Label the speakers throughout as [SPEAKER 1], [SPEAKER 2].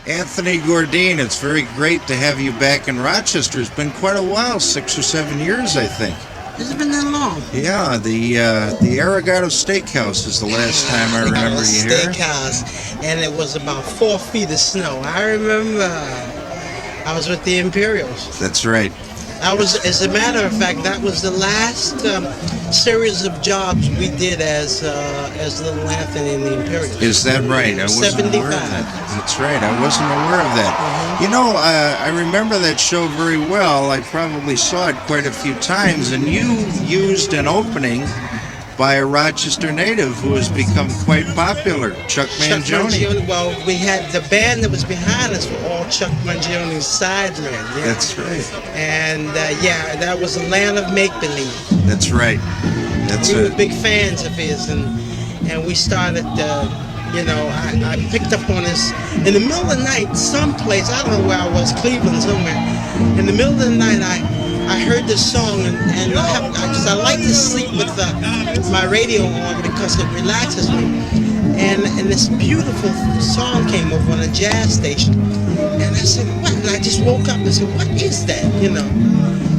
[SPEAKER 1] Anthony Gourdine, it's very great to have you back in Rochester. It's been quite a while, 6 or 7 years, I think.
[SPEAKER 2] Has it been that long?
[SPEAKER 1] Yeah, the Arigato Steakhouse is the last time I remember you here.
[SPEAKER 2] Steakhouse, and it was about 4 feet of snow. I remember I was with the Imperials.
[SPEAKER 1] That's right.
[SPEAKER 2] As a matter of fact, that was the last series of jobs we did as Little Anthony and the Imperials.
[SPEAKER 1] Is that right? I wasn't aware of that. That's right. I wasn't aware of that. You know, I remember that show very well. I probably saw it quite a few times, and you used an opening by a Rochester native who has become quite popular, Chuck Mangione.
[SPEAKER 2] Well, we had the band that was behind us were all Chuck Mangione's sidemen. Yeah.
[SPEAKER 1] That's right.
[SPEAKER 2] And yeah, that was a land of make-believe.
[SPEAKER 1] That's right.
[SPEAKER 2] We were big fans of his, and we started, I picked up on this in the middle of the night, someplace, I don't know where I was, Cleveland somewhere. In the middle of the night, I heard this song, and I like to sleep with my radio on because it relaxes me. And this beautiful song came over on a jazz station, and I said, what? And I just woke up and said, what is that?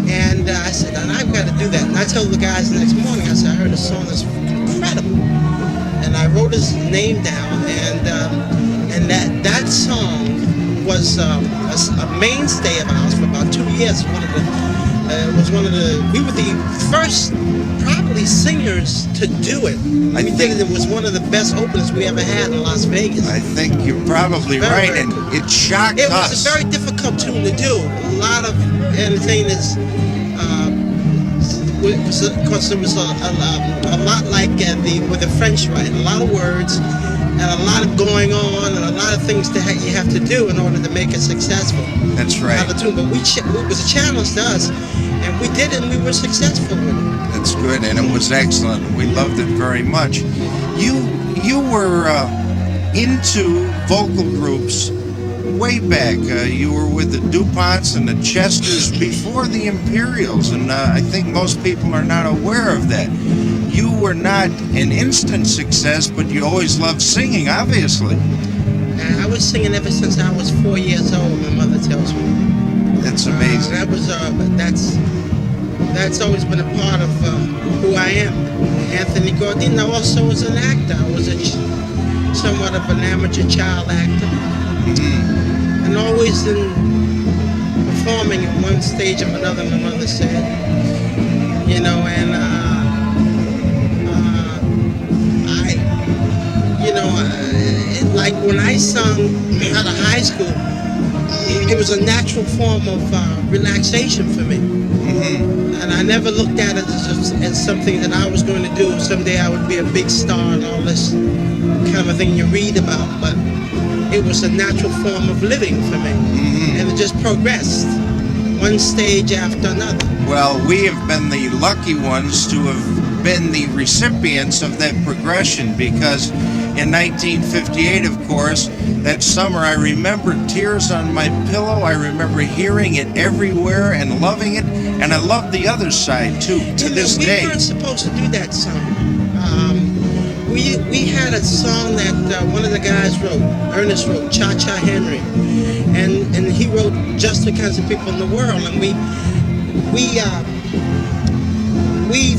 [SPEAKER 2] And I said, and I've got to do that. And I told the guys the next morning, I said, I heard a song that's incredible. And I wrote his name down, and that song was a mainstay of ours for about 2 years. We were the first probably singers to do it. We did it. It was one of the best openers we ever had in Las Vegas.
[SPEAKER 1] I think you're probably right, and it shocked us.
[SPEAKER 2] It was a very difficult tune to do. A lot of entertainers, because it was a lot like with the French Rite, a lot of words, and a lot of going on, and a lot of things that you have to do in order to make it successful.
[SPEAKER 1] That's right.
[SPEAKER 2] But it was a challenge to us, and we did it, and we were successful with it.
[SPEAKER 1] That's good, and it was excellent. We loved it very much. You were into vocal groups way back. You were with the DuPonts and the Chesters before the Imperials, and I think most people are not aware of that. You were not an instant success, but you always loved singing, obviously.
[SPEAKER 2] I was singing ever since I was 4 years old, my mother tells me.
[SPEAKER 1] That's amazing.
[SPEAKER 2] That's always been a part of who I am. Anthony Gourdine. I also was an actor. I was somewhat of an amateur child actor. Mm-hmm. And always in performing at one stage or another, my mother said. Like when I sung out of high school, it was a natural form of relaxation for me. Mm-hmm. And I never looked at it as something that I was going to do. Someday I would be a big star and all this kind of thing you read about. But it was a natural form of living for me. Mm-hmm. And it just progressed, one stage after another.
[SPEAKER 1] Well, we have been the lucky ones to have been the recipients of that progression, because in 1958, of course, that summer, I remember Tears on My Pillow. I remember hearing it everywhere and loving it, and I love the other side, too, to this day.
[SPEAKER 2] We weren't supposed to do that song. We had a song that one of the guys wrote, Ernest wrote, Cha-Cha Henry, and he wrote Just the Kinds of People in the World, and we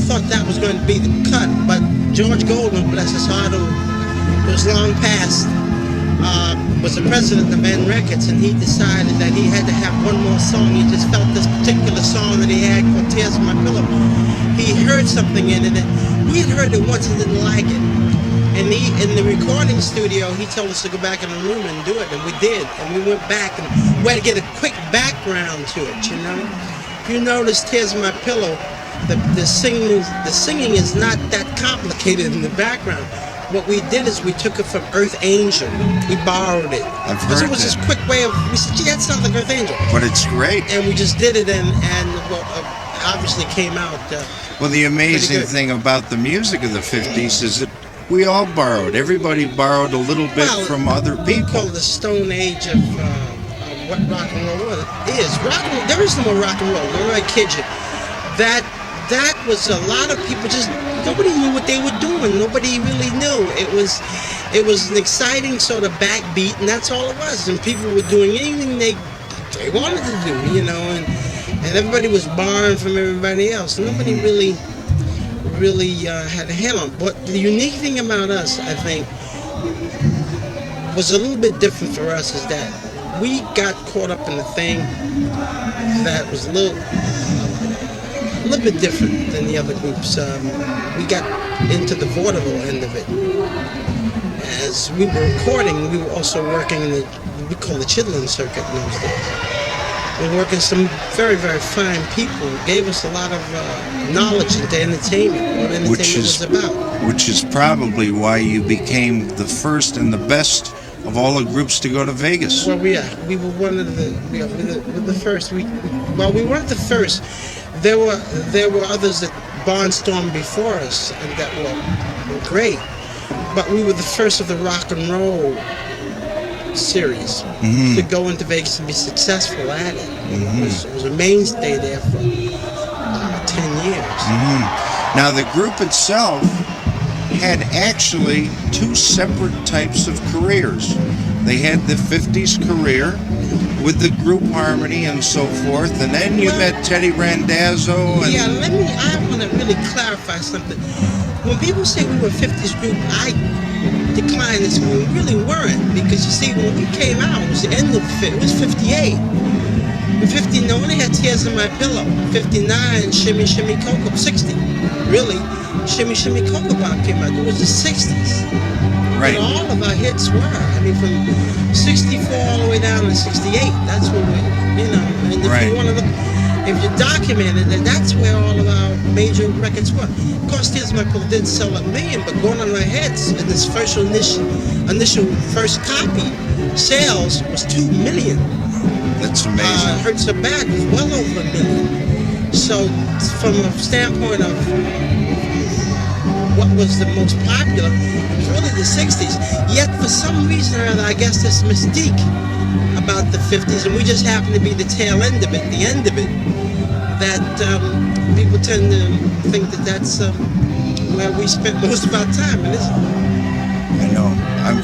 [SPEAKER 2] thought that was going to be the cut, but George Goldman, bless his heart, who was long past, was the president of N Records, and he decided that he had to have one more song. He just felt this particular song that he had called Tears on My Pillow. He heard something in it, and we had heard it once and didn't like it. And in the recording studio, he told us to go back in the room and do it, and we did. And we went back, and we had to get a quick background to it, If you notice Tears on My Pillow, the singing is not that complicated in the background. What we did is we took it from Earth Angel. We borrowed it.
[SPEAKER 1] Because
[SPEAKER 2] it was this quick way of, we said, gee, that sounds like Earth Angel.
[SPEAKER 1] But it's great.
[SPEAKER 2] And we just did it, and obviously came out
[SPEAKER 1] well, the amazing thing about the music of the 50s is that we all borrowed. Everybody borrowed a little bit from other people.
[SPEAKER 2] We call it the Stone Age of what rock and roll is. There is no more rock and roll. I kid you. that was a lot of people just, nobody knew what they were doing. Nobody really knew. It was an exciting sort of backbeat, and that's all it was. And people were doing anything they wanted to do, you know, and everybody was borrowing from everybody else. Nobody really had a handle on it. But the unique thing about us, I think, was a little bit different for us is that we got caught up in a thing that was a little bit different than the other groups. We got into the vaudeville end of it. As we were recording, we were also working in what we call the Chitlin circuit in those days. We were working some very, very fine people who gave us a lot of knowledge into entertainment, what entertainment was about.
[SPEAKER 1] Which is probably why you became the first and the best of all the groups to go to Vegas.
[SPEAKER 2] Well, we were one of the first. We weren't the first. There were others that barnstormed before us and that were great, but we were the first of the rock and roll series to go into Vegas and be successful at it. It was a mainstay there for 10 years.
[SPEAKER 1] Now the group itself had actually two separate types of careers. They had the 50s career with the group harmony and so forth, and then you met Teddy Randazzo. And
[SPEAKER 2] yeah, I want to really clarify something. When people say we were a 50s group, I decline this. We really weren't, because you see, when we came out, it was the end of it was 58. In 59, I only had Tears in My Pillow. 59, Shimmy, Shimmy, Ko Bop. 60, really. Shimmy, Shimmy, Ko Bop came out. It was the 60s.
[SPEAKER 1] right.
[SPEAKER 2] And all of our hits were. I mean, from 64 all the way down to 68. That's what we, you know. And if
[SPEAKER 1] Right.
[SPEAKER 2] you want to look, if you document it, then that's where all of our major records were. Of course, Tears in My Pillow didn't sell a million, but Going on Our Heads in this first initial first copy sales was 2 million.
[SPEAKER 1] That's amazing.
[SPEAKER 2] Hurt So Bad was well over 1 million. So from a standpoint of what was the most popular, it was really the 60s. Yet for some reason or other, I guess this mystique about the 50s, and we just happen to be the tail end of it, the end of it, that people tend to think that that's where we spent most of our time. And it's,
[SPEAKER 1] I know. I'm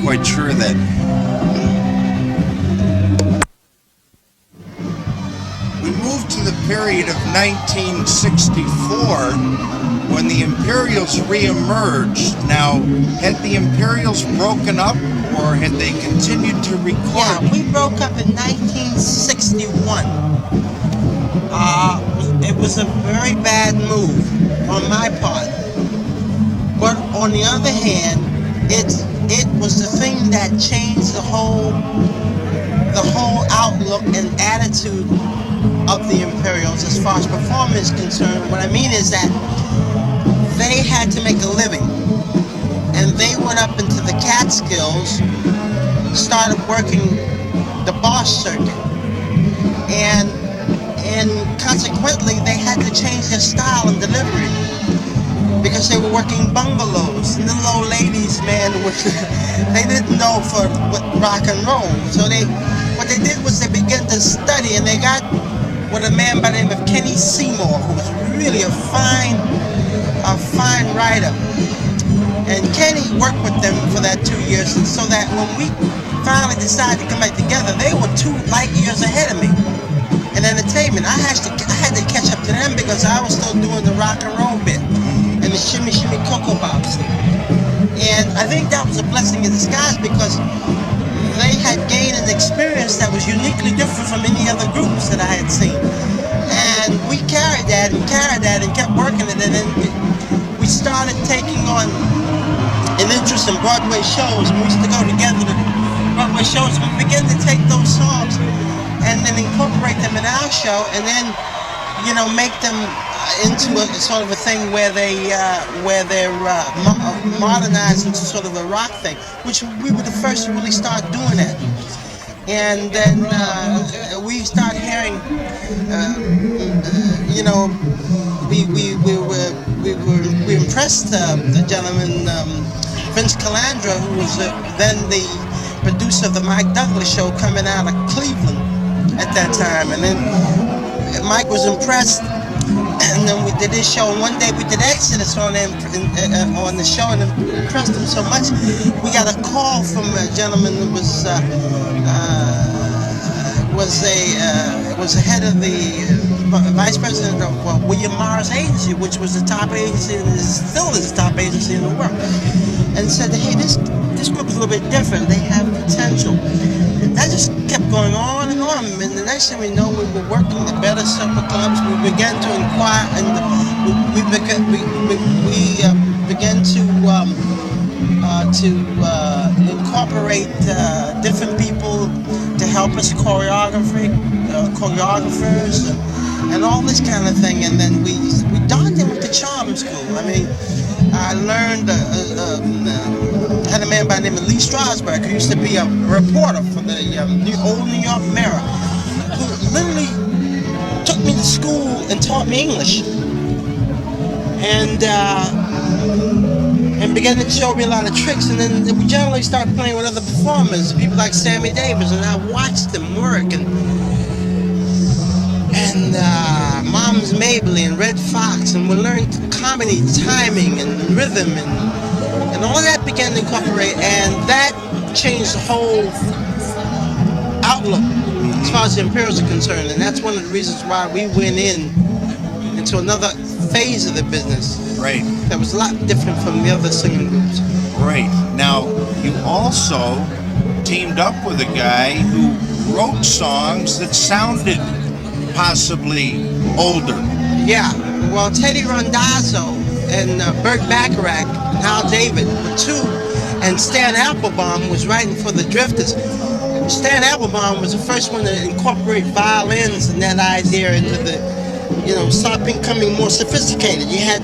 [SPEAKER 1] quite sure of that. We moved to the period of 1964 when the Imperials re-emerged. Now, had the Imperials broken up, or had they continued to record?
[SPEAKER 3] Yeah, we broke up in 1961. It was a very bad move on my part. But on the other hand, it was the thing that changed the whole outlook and attitude of the Imperials as far as performance is concerned. What I mean is that they had to make a living, and they went up into the Catskills, started working the bar circuit, and consequently they had to change their style and delivery, because they were working bungalows. And little old ladies, man, they didn't know for what rock and roll. So what they did was they began to study, and they got with a man by the name of Kenny Seymour, who was really a fine writer. And Kenny worked with them for that 2 years, and so that when we finally decided to come back together, they were 2 light years ahead of me in entertainment. I had to catch up to them because I was still doing the rock and roll bit and the Shimmy Shimmy Ko Bops. And I think that was a blessing in disguise, because they had gained an experience that was uniquely different from any other groups that I had seen. And we carried that and kept working it, and then we started taking on an interest in Broadway shows. We used to go together to Broadway shows. We began to take those songs and then incorporate them in our show, and then, you know, make them into a sort of a thing where they're modernized into sort of a rock thing, which we were the first to really start doing that. And then we started hearing, you know, we impressed the gentleman Vince Calandra, who was then the producer of the Mike Douglas show coming out of Cleveland at that time. And then Mike was impressed And then we did this show, and one day we did Exodus on the show, and it impressed them so much. We got a call from a gentleman who was the head of the vice president of William Morris Agency, which was the top agency and still is the top agency in the world, and said, hey, this group is a little bit different. They have potential. And that just kept going on and on. And the next thing we know, we were working the better supper clubs. We began to inquire, and we began to incorporate different people to help us, choreographers, and all this kind of thing. And then we donned in with the charm school. I mean, I learned, had a man by the name of Lee Strasberg, who used to be a reporter for the old New York Mirror, who literally took me to school and taught me English. And began to show me a lot of tricks, and then we generally started playing with other performers, people like Sammy Davis, and I watched them work, and Mom's Mabley and Red Fox, and we learned comedy, timing, and rhythm, and all of that began to incorporate, and that changed the whole outlook as far as the Imperials are concerned, and that's one of the reasons why we went into another phase of the business.
[SPEAKER 1] Right.
[SPEAKER 3] That was a lot different from the other singing groups.
[SPEAKER 1] Right. Now, you also teamed up with a guy who wrote songs that sounded possibly older.
[SPEAKER 3] Yeah. Well, Teddy Randazzo and Burt Bacharach and Hal David were two, and Stan Applebaum was writing for the Drifters. Stan Applebaum was the first one to incorporate violins and that idea into the, start becoming more sophisticated. You had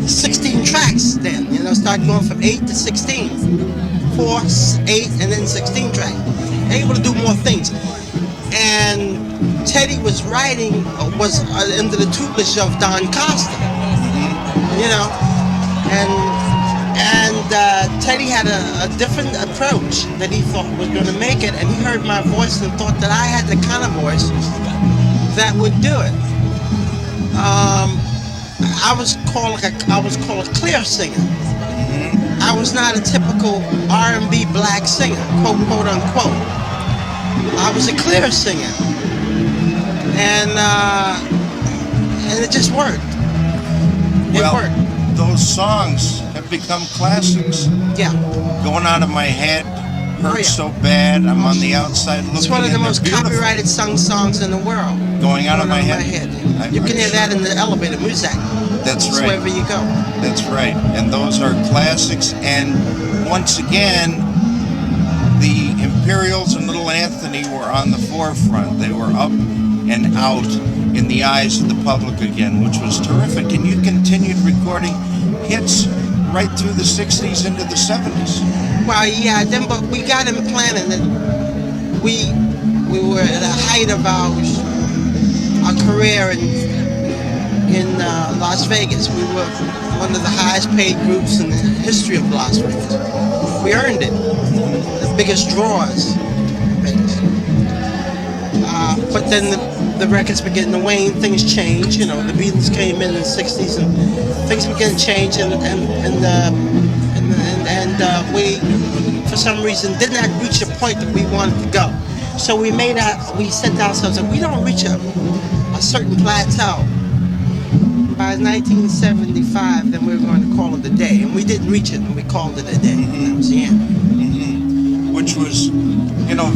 [SPEAKER 3] 16 tracks then, start going from 8 to 16. 4, 8, and then 16 tracks. Able to do more things. And Teddy was writing, under the tutelage of Don Costa, and Teddy had a different approach that he thought was going to make it, and he heard my voice and thought that I had the kind of voice that would do it. I was called a clear singer. I was not a typical R&B black singer, quote unquote. I was a clear singer, and it just worked. It worked.
[SPEAKER 1] Those songs have become classics.
[SPEAKER 3] Yeah.
[SPEAKER 1] Going Out of My Head, Hurts So Bad, I'm on the Outside Looking.
[SPEAKER 3] It's one of the most copyrighted sung songs in the world.
[SPEAKER 1] Going Out of My Head.
[SPEAKER 3] You can hear that in the elevator music.
[SPEAKER 1] That's right.
[SPEAKER 3] Wherever you go.
[SPEAKER 1] That's right. And those are classics. And once again, the Imperials and Little Anthony were on the forefront. They were up and out in the eyes of the public again, which was terrific. And you continued recording hits right through the 60s into the 70s.
[SPEAKER 3] Well, yeah, but we got him planning that we were at the height of our career in Las Vegas. We were one of the highest paid groups in the history of Las Vegas. We earned it. The biggest draws. But then the records began to wane, things changed. The Beatles came in the 60s, and things began to change, and we, for some reason, did not reach a point that we wanted to go. So we said to ourselves that we don't reach a certain plateau by 1975, then we were going to call it a day, and we didn't reach it, and we called it a day. That was the end.
[SPEAKER 1] Which was,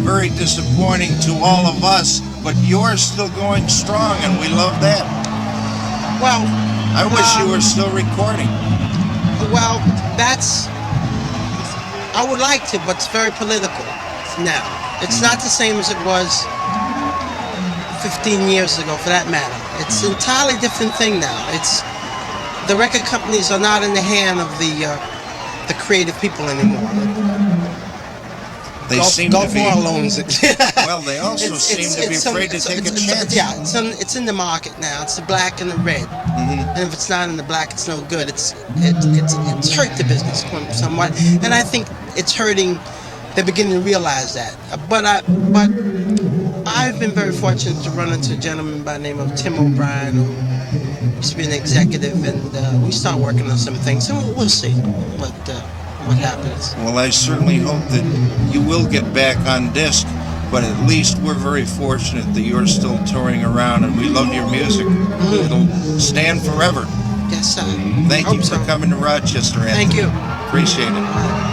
[SPEAKER 1] very disappointing to all of us, but you're still going strong, and we love that.
[SPEAKER 3] Well,
[SPEAKER 1] I wish you were still recording.
[SPEAKER 3] Well, I would like to, but it's very political now. It's not the same as it was 15 years ago, for that matter. It's an entirely different thing now. The record companies are not in the hand of the creative people anymore.
[SPEAKER 1] They seem to be.
[SPEAKER 3] Guilfoyle owns it.
[SPEAKER 1] Well, they also seem to be afraid to take a chance.
[SPEAKER 3] Yeah, it's in the market now. It's the black and the red. And if it's not in the black, it's no good. It's hurt the business somewhat, and I think it's hurting. They're beginning to realize that. But I
[SPEAKER 2] I've been very fortunate to run into a gentleman by the name of Tim O'Brien, who used to be an executive, and we start working on some things. So we'll see what happens.
[SPEAKER 1] Well, I certainly hope that you will get back on disc, but at least we're very fortunate that you're still touring around, and we love your music. It'll stand forever.
[SPEAKER 2] Yes, sir.
[SPEAKER 1] Thank you
[SPEAKER 2] Hope
[SPEAKER 1] for
[SPEAKER 2] so.
[SPEAKER 1] coming to Rochester, Anthony.
[SPEAKER 2] Thank you.
[SPEAKER 1] Appreciate it.